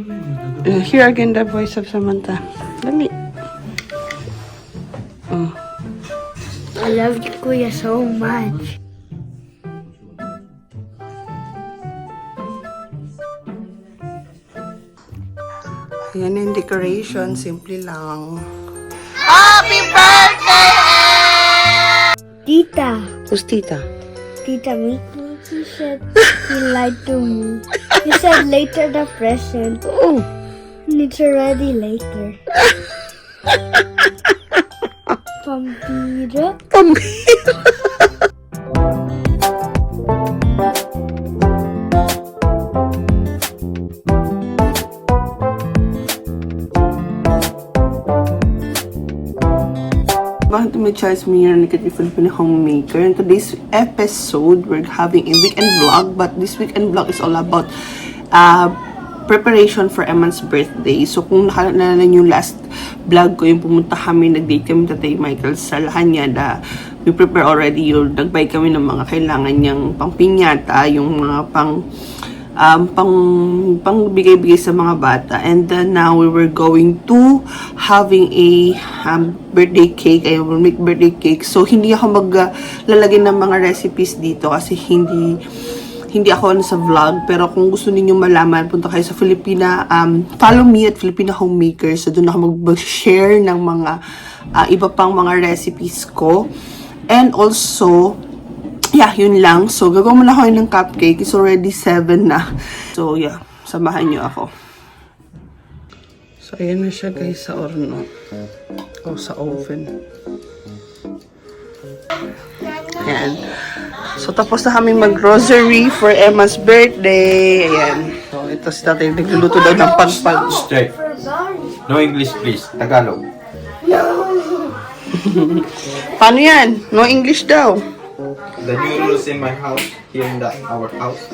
Here again the voice of Samantha. Dali. Oh. I love you, Kuya, so much. Ayan yung decoration. Simple lang. Happy birthday! Tita. Who's tita? Tita, she said he lied to me. He said later the present. Oh. And it's already later. Pampira. Pambira. Welcome to my channel, Mira Negative Filipino Homemaker. In today's episode, we're having a weekend vlog, but this weekend vlog is all about preparation for Emma's birthday. So kung nakalala nyo last vlog ko, yung pumunta kami, nag-date kami Tatay Michael sa Lahanyada. We prepare already yun. Nagbay kami ng mga kailangan niyang pangpinyata, yung mga pang bigay-bigay sa mga bata. And then now we were going to having a birthday cake. I will make birthday cake. So hindi ako maglalagay ng mga recipes dito kasi hindi ako sa vlog. Pero kung gusto niyo malaman, punta kayo sa Filipina, follow me at Filipina Homemaker. So doon ako mag-share ng mga iba pang mga recipes ko. And also, yeah, yun lang. So, gagawin muna ako ng cupcake. It's already 7 na. So, yeah. Samahan nyo ako. So, ayan na siya guys sa orno. O, sa oven. Ayan. So, tapos na kami mag-grocery for Emma's birthday. Ayan. So, ito si tatay nagluluto daw ng pagpag. Straight. No English, please. Tagalog. Paano yan? No English daw. The new rules in my house, here in our house,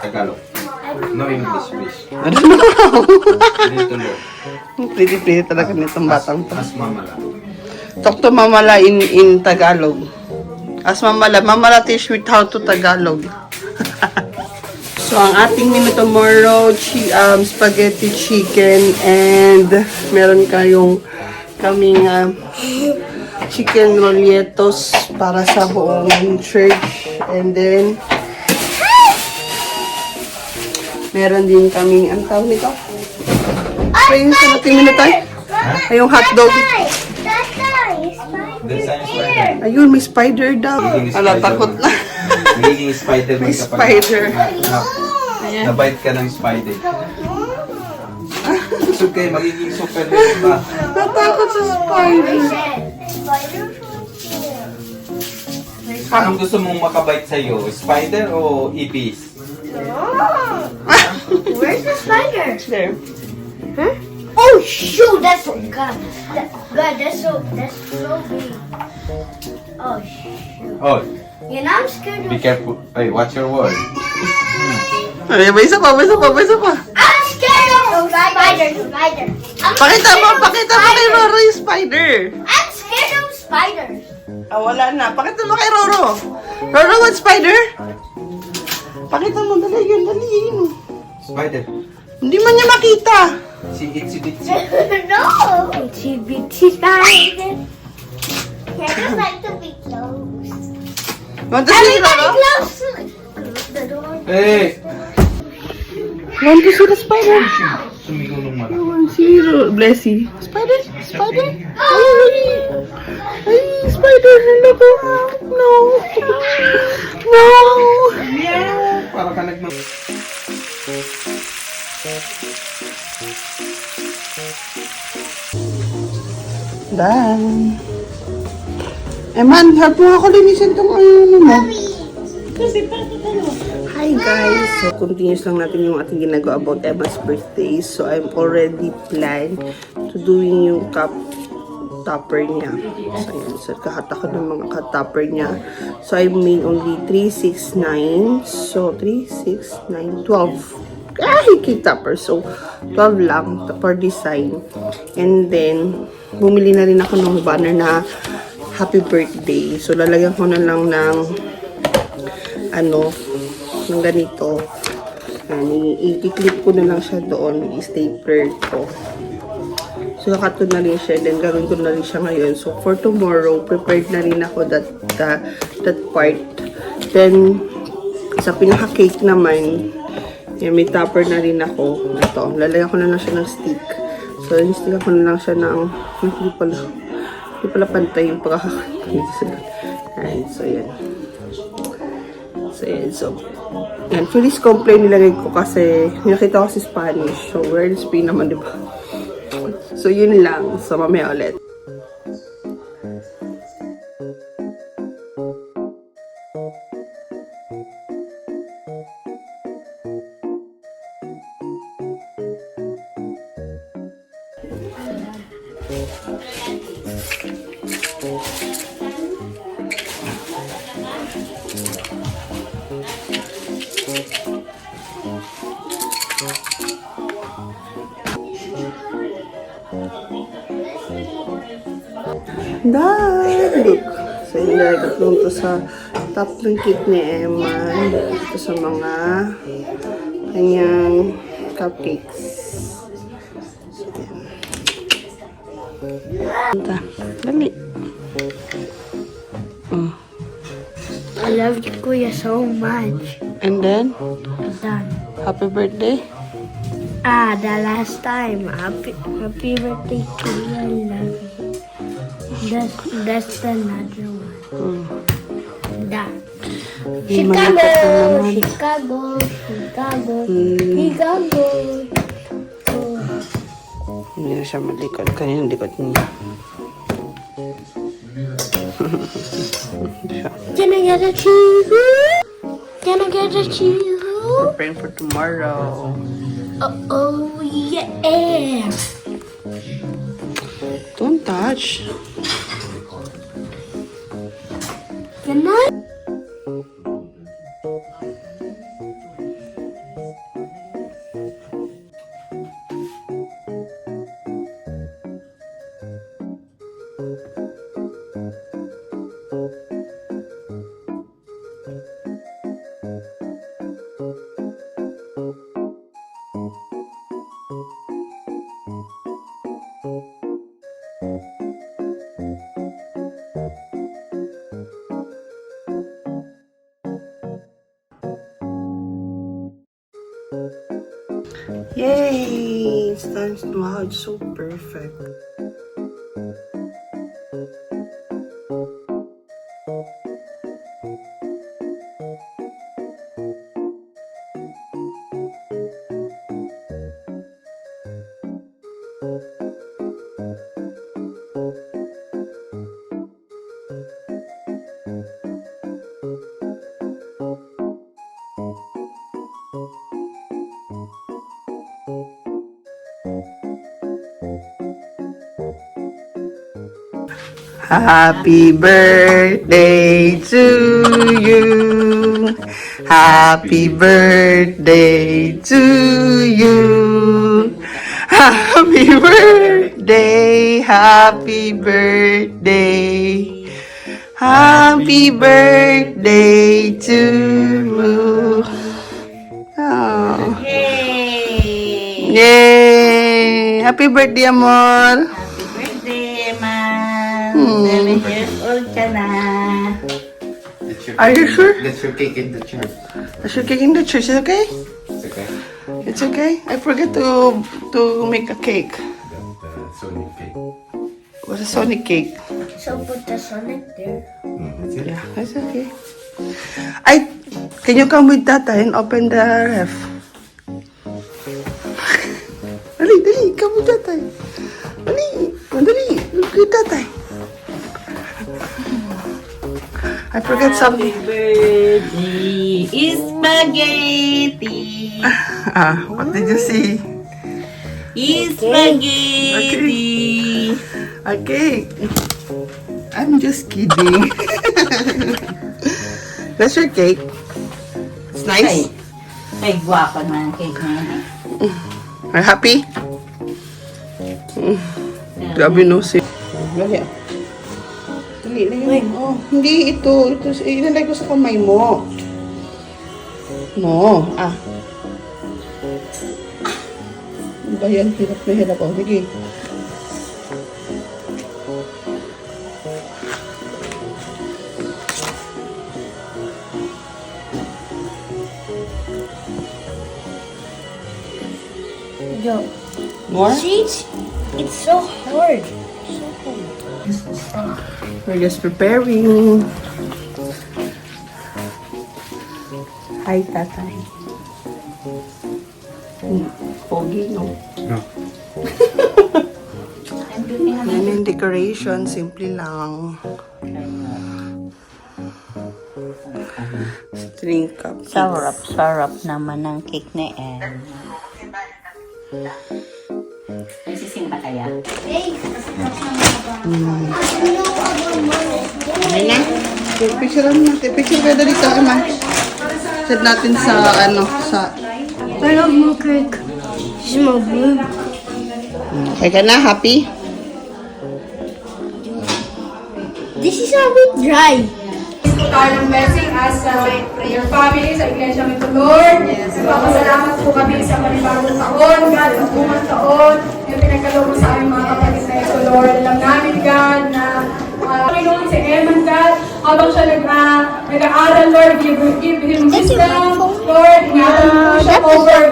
Tagalog. No English, please. I don't know. You need to learn. Pretty talaga nitong batang to. As mamala. Talk to Mamala in Tagalog. As Mamala teach with how to Tagalog. So, ang ating menu tomorrow, spaghetti chicken, and meron kaming chicken rolletos para sa buong church. And then, meron din kaming, ang tawag nito? Ayun sa natin menu tayo. Ay, yung hotdog. The sign spider. Ayun, may spider daw. Ala, takot na. Magiging spider May spider. Nabite ka ng spider. It's okay, magiging Superman ba? Natakot sa spider. Anong gusto mong makabite sa'yo? Spider o ipis? Where's the spider? There. Huh? Oh shoot! That's so God. That's so big. Oh shoot! Oh, You know I'm scared of. be careful. Hey, watch your word. Ay, may isa pa. I'm scared of spider. Pakita mo kay Roro yung spider. I'm scared of spiders. Ah, wala na. Pakita mo kay Roro. Roro, what spider? Pakita mo, dali yun. Spider. Hindi man niya makita. Si itsy bitsy. No. Itsy bitsy spider. I just like to be close. Want to see Roro? Close. Close the door. Hey! Want to see the spider? Sumigulong mala. I want to see Roro. Blessy. Spider? Ay, spider. Hello ko. No. Para ka nagmang... Done. Man, help mo ako linisin itong ano mo. Hi guys! So, continuous lang natin yung ating ginagawa about Emma's birthday. So, I'm already planned to doing yung cup topper niya. So, ayan. So, kahat ako ng mga cup topper niya. So, I made only 3, 6, 9. So, 3, 6, 9, 12. Cake topper. So, 12 lang per design. And then, bumili na rin ako ng banner na happy birthday. So, lalagyan ko na lang ng ng ganito. I-clip ko na lang siya doon. I-stapler ko. So, nakato na rin siya. Then, gagawin ko na rin siya ngayon. So, for tomorrow, prepared na rin ako that part. Then, sa pinaka-cake naman, yan, may topper na rin ako. Ito, lalagyan ko na lang siya ng stick. So, stick ko na lang siya ng, hindi pala pantay yung pagkakakita. Ayan, so yan. So, yan, Feliz Cumple nilagay ko kasi nakita ko si Spanish. So, we're in Spain naman, diba? So, yun lang. So, mamaya ulit. Look. So, inilagay ko ito sa top ng cake ni Emma. Ito sa mga kanyang cupcakes. Dali. I love you, Kuya, so much. And then, Done. happy birthday. The last time. Happy birthday, Kuya. I love you. That's another one. That. Chicago. Hindi na siya malikot. Kanina likot niya. Can I get a cheese? Preparing for tomorrow. Oh, yeah. Don't touch. Can I? Yay! It's time. Wow, it's so perfect. Happy birthday to you. Happy birthday to you. Happy birthday. Happy birthday. Happy birthday to you. Oh. Yay! Yay! Happy birthday, amor. Happy birthday, Ma'am! 7 years old ka na. Are you sure? That's your cake in the church. Is your cake in the church? Is it okay? It's okay. It's okay. I forgot to make a cake. The Sonic cake. What's a Sonic cake? So put the Sonic there. That's it. Yeah, that's okay. Can you come with Tata and open the ref? Dali, come with Tata. Dali, look with Tata. I forgot something. Birthday is spaghetti. What did you see? Is spaghetti. A cake. I'm just kidding. That's your cake. It's nice. Ay, guwapa naman ang cake na yan. Are you happy? Grabe no si. Dali. Dali. Oh, hindi ito. Ito ilalagay ko sa kamay mo. No. ba yan? Hirap na hirap. Oh, sige. Yo, More? see, it's so hard. We're just preparing. Hi, tatay. Pogi, no? No. Yan yung decoration. Simple lang. Drink cup. Sarap naman ng cake ni Em. May sising ba kaya? Okay na? Picture natin. Picture kayo dito, Eman. Set natin sa, sa... I love my cake. Smell good. Okay ka na? Happy? This is a bit dry. po tayo ng blessing as your family sa Iglesia Mito Lord. Nagpapasalamat po kami sa panibagong taon, God, ang bungang taon, yung pinagkaloob mo sa aming mga kapatid na ito, Lord. Alam namin, God, na Panginoon si Eman, God, habang siya nag-aaral, Lord, give him wisdom, Lord, ingatan mo po siya over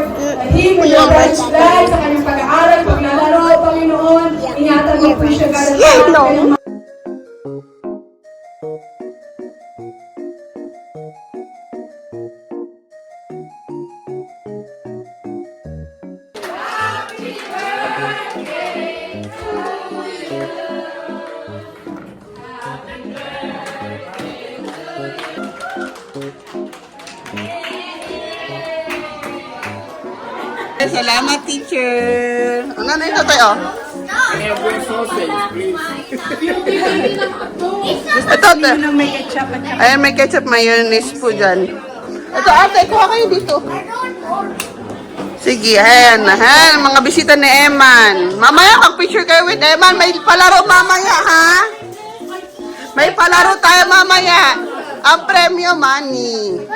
him, with your right life, sa kanyang pag-aaral, paglalaro, Panginoon, ingatan mo po siya, God, at kanyang Salamat, teacher. Ano na ito tayo? Ito, ate. Ayan, may ketchup, mayonnaise po dyan. Ito, ate, kuha kayo dito. Sige, ayan, ayan, mga bisita ni Eman. Mamaya, mag-picture kayo with Eman. May palaro mamaya, ha? May palaro tayo mamaya. Ang premium money.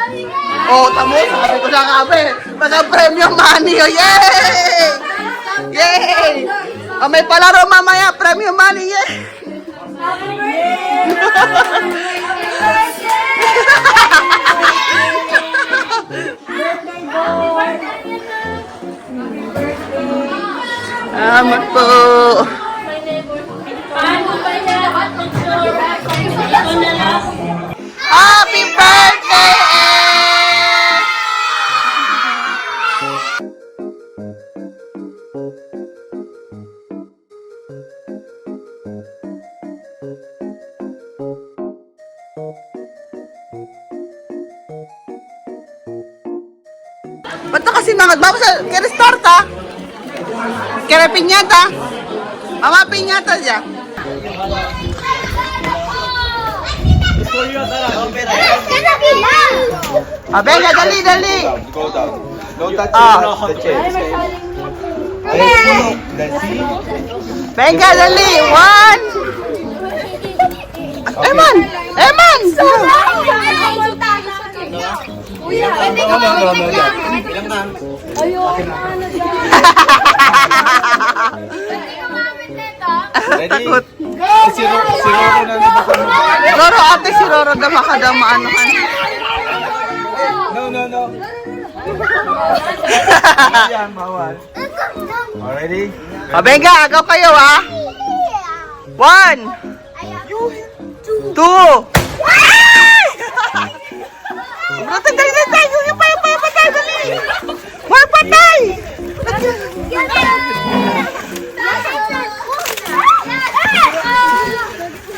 Oh, tamo, sabi ko na kabe. Mga premium money, oh, yay! Yay! Oh, may palaro mamaya, premium money, yay! Salamat po. Happy birthday, Em! Ba't na kasi nangad? Babasa, kere-start ha? Kere-pinyata? Mama, pinyata dyan. Ah, venga, dali, dali. Go down. Don't touch the chair. Venga, dali. One. Eman! Eman! Takot. Si Roro na baka Roro, ate, si Roro daw makadama ano ka. No. Yan, bawal. Already? O, venga, agaw kayo, ha? 1, 2. Patay, patay! Patay, dali! Why patay?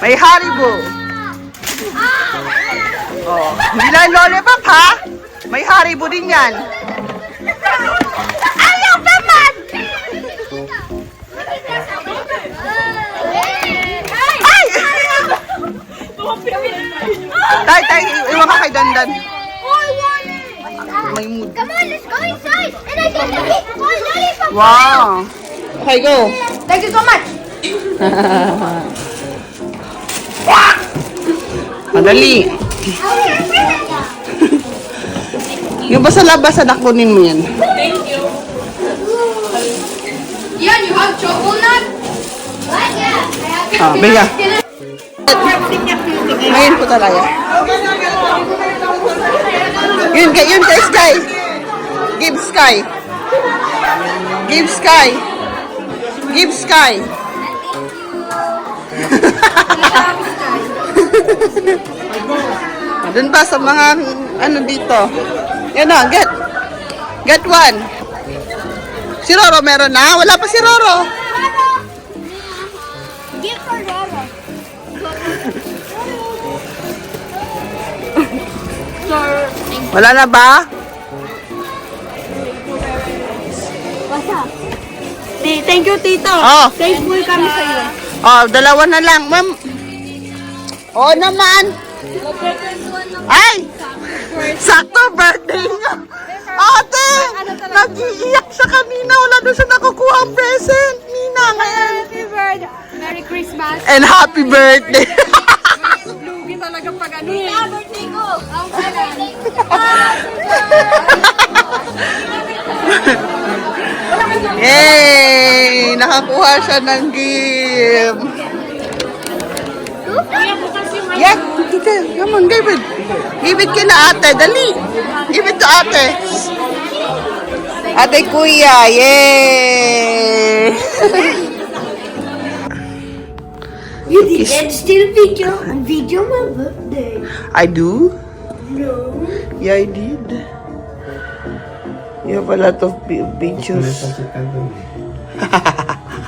May Haribo. Oh, hindi lang lollipop, ha? May Haribo din yan. Ayaw naman! Ay! Tay, iwan ka kay Dandan. May mood. Come on, let's go inside. And I get to eat more lollipop. Wow. Okay, go. Thank you so much. Madali. Yung basa labas, kunin mo yan. Kian, you have chocolate? What? Yeah. Ah, biga. Ngayon po talaga. Yun kay Sky. Give Sky. Give Sky. Give Sky. Doon ba sa mga ano dito? Yan na, get one. Si Roro meron na? Wala pa si Roro. Give for Roro. Wala na ba? What's up? Thank you, Tito. Oh. Thankful kami sa iyo. Oh, dalawa na lang, ma'am. Oh, naman. Ay! Sakto birthday niya. Ate! Nag-iiyak siya kanina. Wala doon siya nakukuha ang present. Nina, ngayon. Happy birthday. Merry Christmas. And happy birthday. Lugi talaga pag ano. Birthday ko. Ang birthday ko. Yay! Nakakuha siya ng gift. Yeah, come on, give it. Give it kina ate, dali. Give it to ate. Ate kuya, yay! You didn't still video my birthday. I do? No. Yeah, I did. You have a lot of pictures.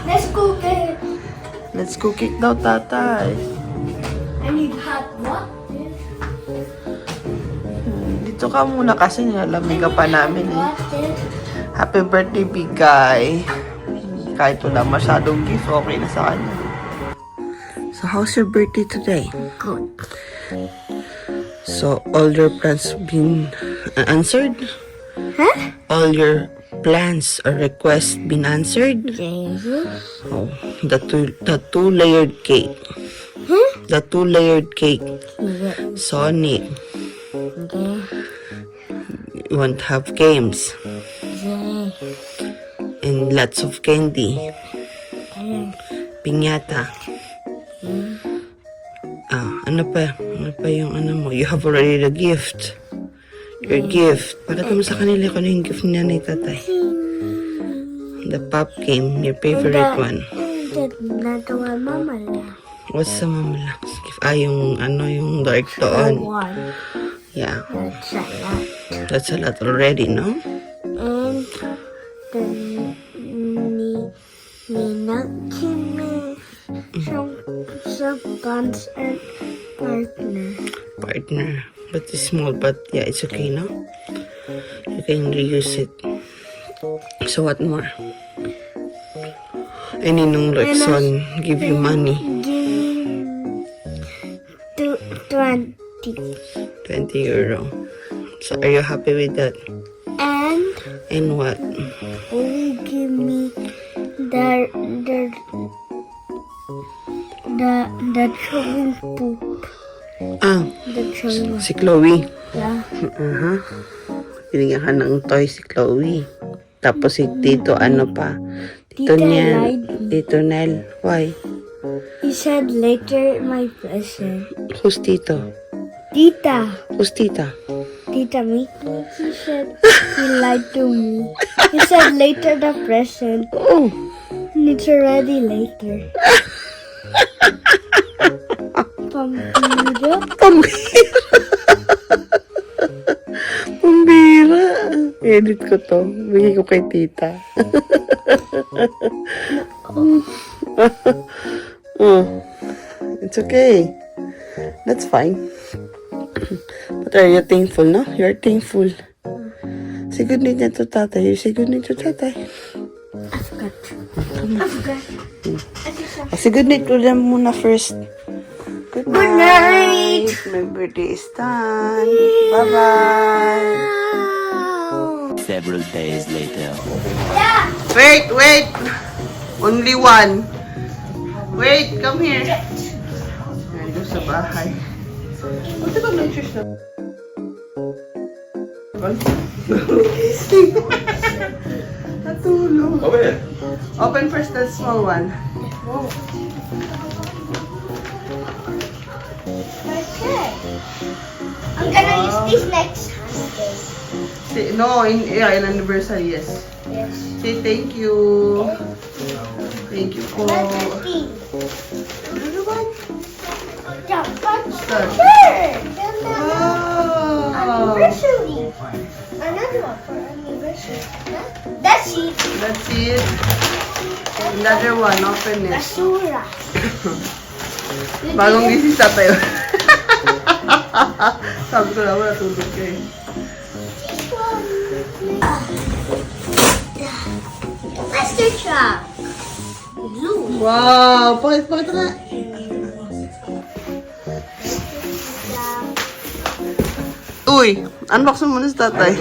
Let's cook it. Let's cook it now, tatay. I need hot water. Dito ka muna kasi nalamig ka pa namin eh. Water. Happy birthday, big guy. Kahit wala masyadong gift, okay na sa kanya. So, how's your birthday today? Good. So, all your plans been answered? Huh? All your plans or requests been answered? Yes. Oh, the two-layered cake. Huh? The two-layered cake. Yeah. Sonic. Okay. You want to have games. Yeah. And lots of candy. Piñata. Ano pa? Ano pa yung ano mo? You have already the gift. Your gift. Pakita mo sa kanila kung ano yung gift niya ni tatay. The pop game. Your favorite one. Not the one Mama left. What's the Mamalax gift? Yung ano, yung dark doon. One. Yeah. That's a lot. That's a lot already, no? And the Nina some guns and partner. But it's small, but yeah, it's okay, no? You can reuse it. So what more? And Ninong Rexon give you money. Give 20. 20 euro. So are you happy with that? And what? Only give me the chewing poop. The chewing. Si Chloe. Yeah. Binigyan ka ng toy si Chloe. Tapos si Tito, ano pa? Tito Tita Nel. lied. Tito Nel. Why? He said later my present. Who's Tito? Tita. Who's Tita? Tita me. He said he lied to me. He said later the present. Oh. And it's already later. Pampira. Pambira. Pambira. Edit ko to. Bigay ko kay tita. Oh. It's okay. That's fine. But are you thankful, no? You're thankful. Say good night na to tatay. You say good night to tatay. I forgot. Say good night to them muna first. Good night. My birthday is done. Bye-bye. Several days later. Wait. Only one. Wait, come here. Nandun sa bahay. Buti ba may cheers na? That's Natulog. Over here. Open first that small one. Okay. I'm gonna use this next Sunday. Say, no, in anniversary, yes. Yes. Say thank you. Thank you po. Another thing. Ano ba? Yeah, but Start. sure. Wow. Anniversary. Another one for anniversary. Huh? That's it. That's it. Another one, open it. Basura. Bagong gising sa tayo. Sabi ko naman, natulog ka eh. This one. Master truck. Blue. Wow! Pakita na. Uy! Unbox mo muna sa tatay.